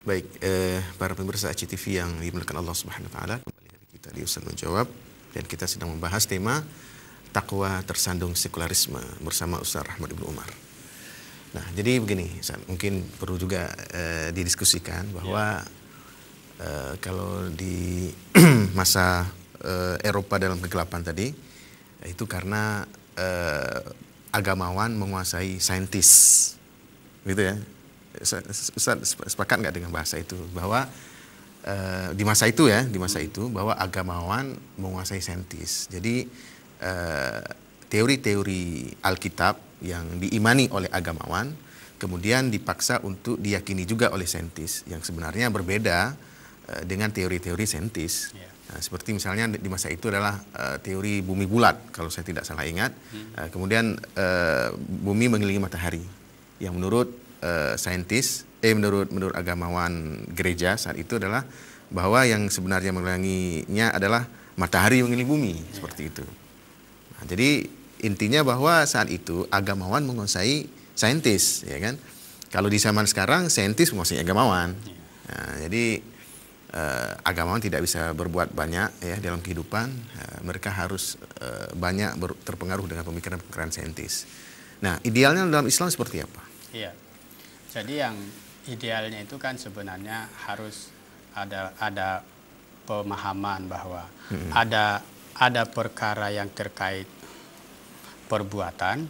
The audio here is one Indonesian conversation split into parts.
Baik, para pemirsa ACTV yang dimuliakan Allah Subhanahu wa taala, kembali lagi kita di Ustaz Menjawab dan kita sedang membahas tema takwa tersandung sekularisme bersama Ustaz Rahmat Ibnu Umar. Nah, jadi begini, Ustaz, mungkin perlu juga didiskusikan bahwa kalau di masa Eropa dalam kegelapan tadi itu karena agamawan menguasai saintis, gitu ya. Ustaz sepakat nggak dengan bahasa itu bahwa di masa itu bahwa agamawan menguasai saintis. Jadi teori-teori Alkitab yang diimani oleh agamawan kemudian dipaksa untuk diyakini juga oleh saintis yang sebenarnya berbeda dengan teori-teori saintis. Nah, seperti misalnya di masa itu adalah teori bumi bulat kalau saya tidak salah ingat. Kemudian bumi mengelilingi matahari yang menurut saintis, menurut agamawan gereja saat itu adalah bahwa yang sebenarnya mengelilinginya adalah matahari mengelilingi bumi, seperti itu. Nah, jadi intinya bahwa saat itu agamawan menguasai saintis, ya kan? Kalau di zaman sekarang saintis menguasai agamawan. Nah, jadi agamawan tidak bisa berbuat banyak ya dalam kehidupan. Mereka harus banyak terpengaruh dengan pemikiran-pemikiran saintis. Nah, idealnya dalam Islam seperti apa? Iya. Jadi yang idealnya itu kan sebenarnya harus ada pemahaman bahwa ada perkara yang terkait perbuatan,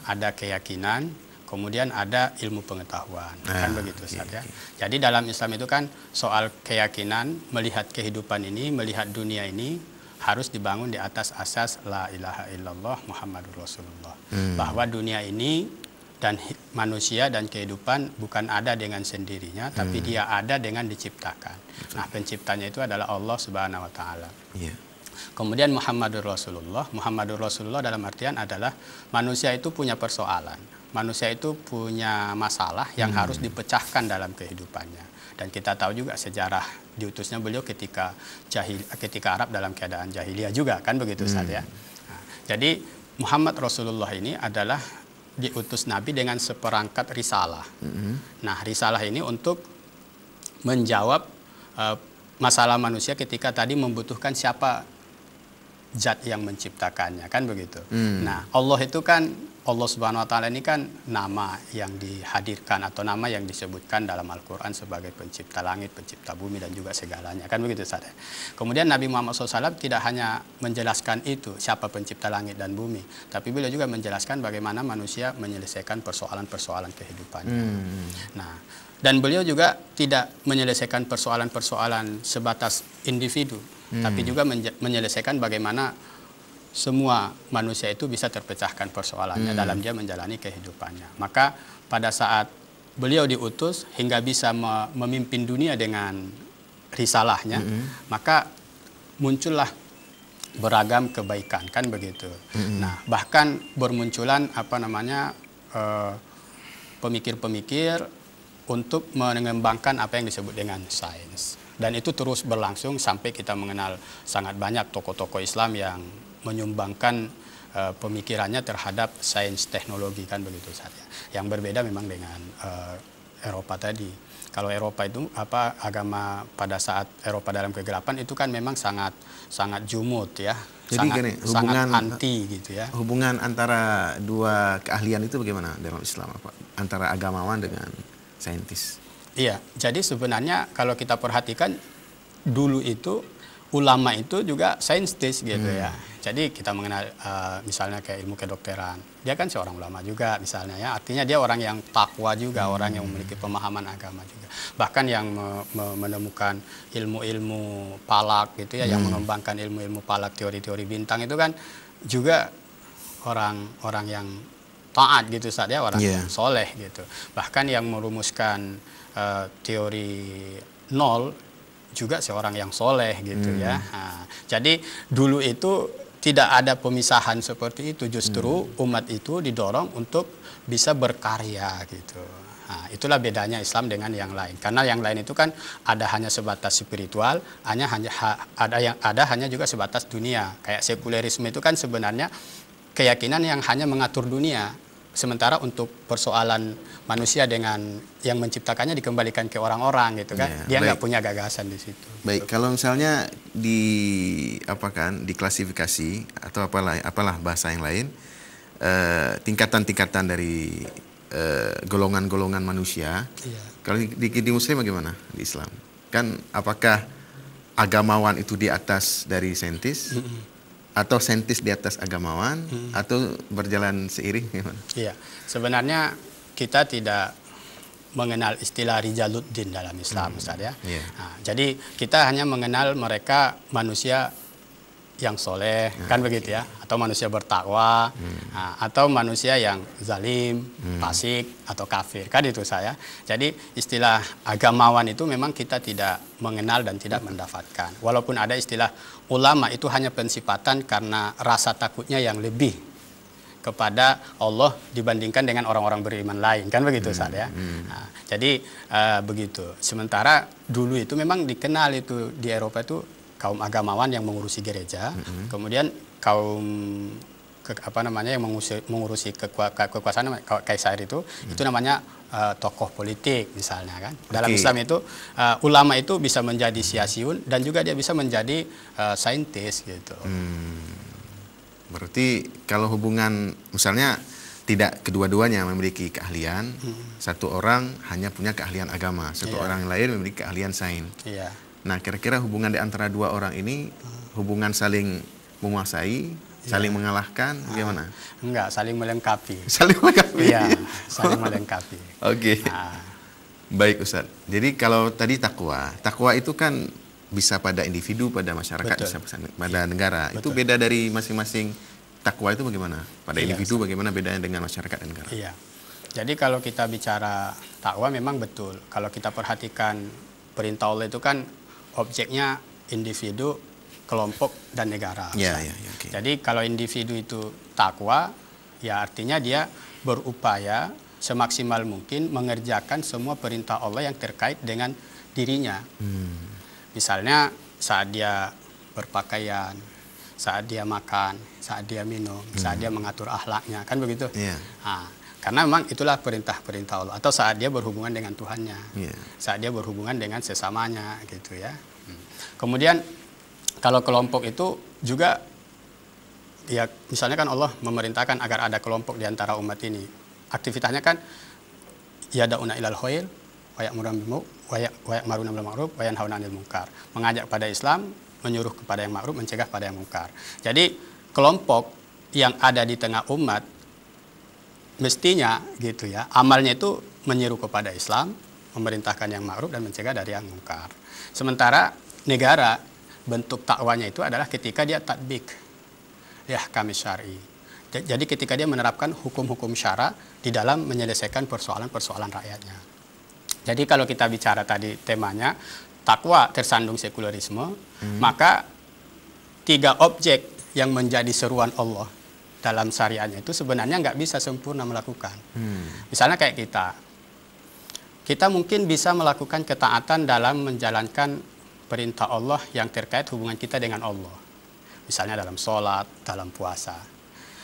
ada keyakinan, kemudian ada ilmu pengetahuan, kan begitu Ustaz ya. Jadi dalam Islam itu kan soal keyakinan, melihat kehidupan ini, melihat dunia ini harus dibangun di atas asas la ilaha illallah Muhammadur Rasulullah. Bahwa dunia ini dan manusia dan kehidupan bukan ada dengan sendirinya, tapi dia ada dengan diciptakan. Nah, penciptanya itu adalah Allah Subhanahu wa taala. Kemudian Muhammadur Rasulullah dalam artian adalah manusia itu punya persoalan. Manusia itu punya masalah yang harus dipecahkan dalam kehidupannya. Dan kita tahu juga sejarah diutusnya beliau ketika Arab dalam keadaan jahiliyah juga, kan begitu Ustaz ya. Nah, jadi Muhammad Rasulullah ini adalah diutus Nabi dengan seperangkat risalah. Nah, risalah ini untuk menjawab masalah manusia ketika tadi membutuhkan siapa zat yang menciptakannya, kan begitu. Nah, Allah itu kan, Allah Subhanahu wa taala ini kan nama yang dihadirkan atau nama yang disebutkan dalam Al-Qur'an sebagai pencipta langit, pencipta bumi dan juga segalanya, kan begitu Ustaz. Kemudian Nabi Muhammad SAW tidak hanya menjelaskan itu siapa pencipta langit dan bumi, tapi beliau juga menjelaskan bagaimana manusia menyelesaikan persoalan-persoalan kehidupannya. Nah, dan beliau juga tidak menyelesaikan persoalan-persoalan sebatas individu, tapi juga menyelesaikan bagaimana semua manusia itu bisa terpecahkan persoalannya dalam dia menjalani kehidupannya. Maka pada saat beliau diutus hingga bisa memimpin dunia dengan risalahnya, maka muncullah beragam kebaikan, kan begitu. Nah, bahkan bermunculan pemikir-pemikir untuk mengembangkan apa yang disebut dengan sains. Dan itu terus berlangsung sampai kita mengenal sangat banyak tokoh-tokoh Islam yang menyumbangkan pemikirannya terhadap sains teknologi, kan begitu saja. Yang berbeda memang dengan Eropa tadi. Kalau Eropa itu agama pada saat Eropa dalam kegelapan itu kan memang sangat jumut ya. Jadi sangat anti gitu ya. Hubungan antara dua keahlian itu bagaimana dalam Islam, antara agamawan dengan saintis? Iya, jadi sebenarnya kalau kita perhatikan dulu itu ulama itu juga saintis gitu ya. Jadi kita mengenal misalnya kayak ilmu kedokteran. Dia kan seorang ulama juga misalnya ya. Artinya dia orang yang takwa juga, orang yang memiliki pemahaman agama juga. Bahkan yang menemukan ilmu-ilmu palak gitu ya, yang mengembangkan ilmu-ilmu palak, teori-teori bintang itu kan juga orang yang taat gitu saja, orang yang soleh gitu. Bahkan yang merumuskan teori nol juga seorang yang soleh gitu ya. Nah, jadi dulu itu tidak ada pemisahan seperti itu, justru umat itu didorong untuk bisa berkarya gitu. Nah, itulah bedanya Islam dengan yang lain. Karena yang lain itu kan ada hanya sebatas spiritual, ada hanya juga sebatas dunia. Kayak sekulerisme itu kan sebenarnya keyakinan yang hanya mengatur dunia. sementara untuk persoalan manusia dengan yang menciptakannya dikembalikan ke orang-orang gitu kan. Dia nggak punya gagasan di situ. Baik, kalau misalnya diklasifikasi atau apalah bahasa yang lain, tingkatan-tingkatan dari golongan-golongan manusia. Kalau di Muslim bagaimana di Islam? Kan apakah agamawan itu di atas dari saintis? Atau saintis di atas agamawan, atau berjalan seiring gimana? Iya, sebenarnya kita tidak mengenal istilah Rijaluddin dalam Islam, Ustaz ya. Nah, jadi kita hanya mengenal mereka manusia yang soleh, kan begitu ya, atau manusia bertakwa, atau manusia yang zalim, fasik, atau kafir, kan itu saya. Jadi istilah agamawan itu memang kita tidak mengenal dan tidak mendapatkan. Walaupun ada istilah ulama, itu hanya pensifatan karena rasa takutnya yang lebih kepada Allah dibandingkan dengan orang-orang beriman lain, kan begitu Ustaz ya. Nah, jadi begitu. Sementara dulu itu memang dikenal itu di Eropa itu kaum agamawan yang mengurusi gereja, kemudian kaum yang mengurusi kekuasaan kaisar itu namanya tokoh politik misalnya kan. Dalam Islam itu ulama itu bisa menjadi siasiun dan juga dia bisa menjadi saintis gitu. Berarti kalau hubungan misalnya tidak kedua-duanya memiliki keahlian, satu orang hanya punya keahlian agama, satu orang lain memiliki keahlian sains. Nah, kira-kira hubungan di antara dua orang ini hubungan saling menguasai, saling mengalahkan, bagaimana? Enggak, saling melengkapi. Saling melengkapi? Iya, saling melengkapi. Oke. Baik Ustaz. Jadi kalau tadi takwa itu kan bisa pada individu, pada masyarakat, bisa pada negara. Itu beda dari masing-masing takwa itu bagaimana? Pada individu bagaimana bedanya dengan masyarakat dan negara? Iya. Jadi kalau kita bicara takwa memang betul. Kalau kita perhatikan perintah Allah itu kan objeknya individu, kelompok, dan negara. Jadi kalau individu itu takwa, ya artinya dia berupaya semaksimal mungkin mengerjakan semua perintah Allah yang terkait dengan dirinya. Misalnya saat dia berpakaian, saat dia makan, saat dia minum, saat dia mengatur akhlaknya, kan begitu? Nah, karena memang itulah perintah-perintah Allah. Atau saat dia berhubungan dengan Tuhannya, saat dia berhubungan dengan sesamanya, gitu ya. Kemudian kalau kelompok itu juga, ya misalnya kan Allah memerintahkan agar ada kelompok di antara umat ini. Aktivitasnya kan yada'una ilal khair, wa ya'muruna bil ma'ruf, wa yanhauna 'anil munkar. Mengajak pada Islam, menyuruh kepada yang ma'ruf, mencegah pada yang munkar. Jadi kelompok yang ada di tengah umat mestinya gitu ya, amalnya itu menyeru kepada Islam, memerintahkan yang ma'ruf dan mencegah dari yang munkar. Sementara negara bentuk takwanya itu adalah ketika dia tatbik ahkam syar'i. Jadi ketika dia menerapkan hukum-hukum syara di dalam menyelesaikan persoalan-persoalan rakyatnya. Jadi kalau kita bicara tadi temanya takwa tersandung sekulerisme, maka tiga objek yang menjadi seruan Allah dalam syariatnya itu sebenarnya nggak bisa sempurna melakukan. Misalnya kayak kita mungkin bisa melakukan ketaatan dalam menjalankan perintah Allah yang terkait hubungan kita dengan Allah. Misalnya dalam sholat, dalam puasa.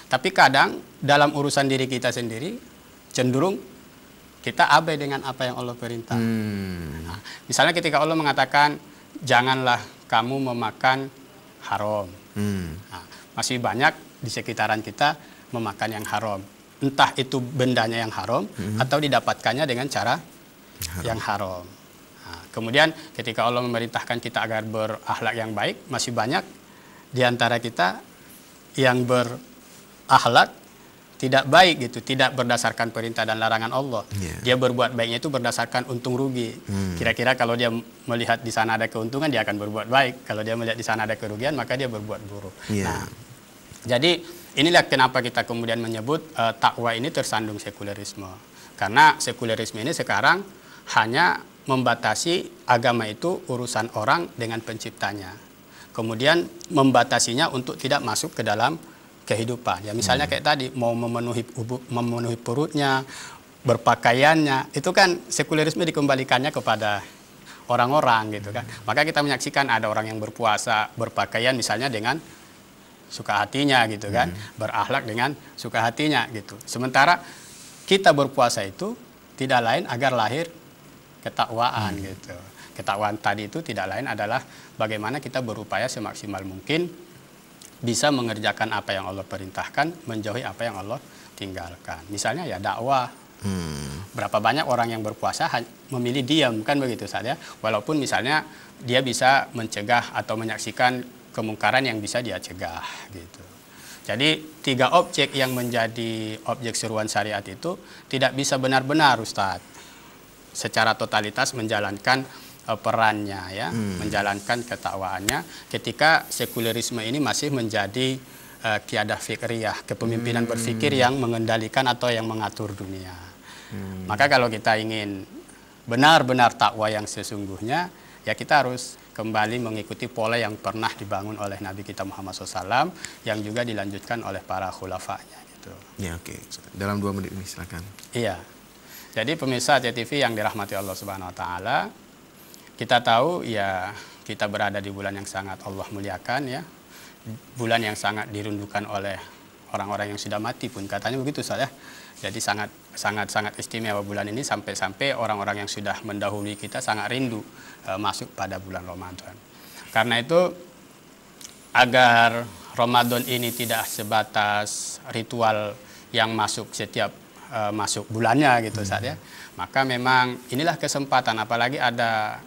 Tapi kadang dalam urusan diri kita sendiri cenderung kita abai dengan apa yang Allah perintah. Nah, misalnya ketika Allah mengatakan janganlah kamu memakan haram. Nah, masih banyak di sekitaran kita memakan yang haram. Entah itu bendanya yang haram atau didapatkannya dengan cara yang haram. Nah, kemudian ketika Allah memerintahkan kita agar berakhlak yang baik, masih banyak di antara kita yang berakhlak tidak baik gitu, tidak berdasarkan perintah dan larangan Allah. Dia berbuat baiknya itu berdasarkan untung rugi. Kira-kira kalau dia melihat di sana ada keuntungan, dia akan berbuat baik. Kalau dia melihat di sana ada kerugian, maka dia berbuat buruk. Nah, jadi inilah kenapa kita kemudian menyebut takwa ini tersandung sekulerisme. Karena sekulerisme ini sekarang hanya membatasi agama itu urusan orang dengan penciptanya. Kemudian membatasinya untuk tidak masuk ke dalam kehidupan. Ya misalnya kayak tadi mau memenuhi perutnya, berpakaiannya, itu kan sekulerisme dikembalikannya kepada orang-orang gitu kan. Maka kita menyaksikan ada orang yang berpuasa, berpakaian misalnya dengan suka hatinya gitu kan, berakhlak dengan suka hatinya gitu. Sementara kita berpuasa itu tidak lain agar lahir ketakwaan gitu. Ketakwaan tadi itu tidak lain adalah bagaimana kita berupaya semaksimal mungkin bisa mengerjakan apa yang Allah perintahkan, menjauhi apa yang Allah tinggalkan. Misalnya ya dakwah. Berapa banyak orang yang berpuasa memilih diam, kan begitu saja. Walaupun misalnya dia bisa mencegah atau menyaksikan kemungkaran yang bisa dia cegah gitu. Jadi 3 objek yang menjadi objek seruan syariat itu tidak bisa benar-benar Ustadz secara totalitas menjalankan perannya ya, menjalankan ketakwaannya ketika sekulerisme ini masih menjadi qiyadah fikriyah, kepemimpinan berpikir yang mengendalikan atau yang mengatur dunia. Maka kalau kita ingin benar-benar takwa yang sesungguhnya, ya kita harus kembali mengikuti pola yang pernah dibangun oleh Nabi kita Muhammad SAW, yang juga dilanjutkan oleh para khulafanya gitu. Ya oke. Dalam 2 menit ini silakan. Iya. Jadi pemirsa CTV yang dirahmati Allah Subhanahu Wa Taala, kita tahu ya kita berada di bulan yang sangat Allah muliakan ya, bulan yang sangat dirindukan oleh orang-orang yang sudah mati pun katanya begitu saya. Jadi sangat istimewa bulan ini sampai orang-orang yang sudah mendahului kita sangat rindu masuk pada bulan Ramadan. Karena itu agar Ramadan ini tidak sebatas ritual yang masuk setiap masuk bulannya gitu saja, maka memang inilah kesempatan, apalagi ada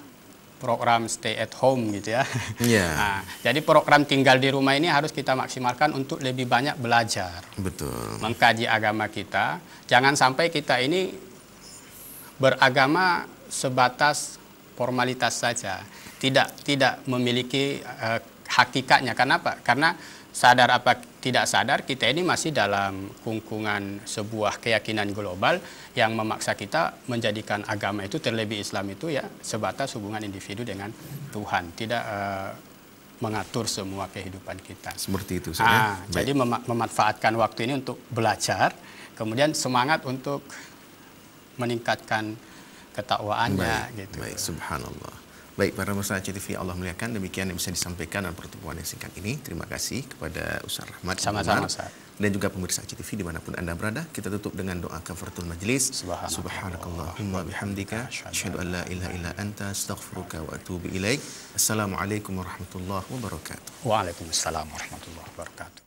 program stay at home gitu ya. Yeah. Nah, jadi program tinggal di rumah ini harus kita maksimalkan untuk lebih banyak belajar. Betul. Mengkaji agama kita. Jangan sampai kita ini beragama sebatas formalitas saja. Tidak memiliki hakikatnya. Kenapa? Karena sadar apa tidak sadar kita ini masih dalam kungkungan sebuah keyakinan global yang memaksa kita menjadikan agama itu, terlebih Islam itu ya sebatas hubungan individu dengan Tuhan, tidak mengatur semua kehidupan kita. Seperti itu saya. Jadi memanfaatkan waktu ini untuk belajar, kemudian semangat untuk meningkatkan ketakwaannya gitu. Baik, subhanallah. Baik, para pemirsa CTV Allah muliakan, demikian yang bisa disampaikan dalam pertemuan yang singkat ini. Terima kasih kepada Ustaz Rahmat sama-sama dan juga pemirsa CTV dimanapun Anda berada. Kita tutup dengan doa kafaratul majlis. Subhanakallahumma bihamdika asyhadu an la ilaha illa anta astaghfiruka wa atubu ilaik. Assalamualaikum warahmatullahi wabarakatuh. Waalaikumsalam warahmatullahi wabarakatuh.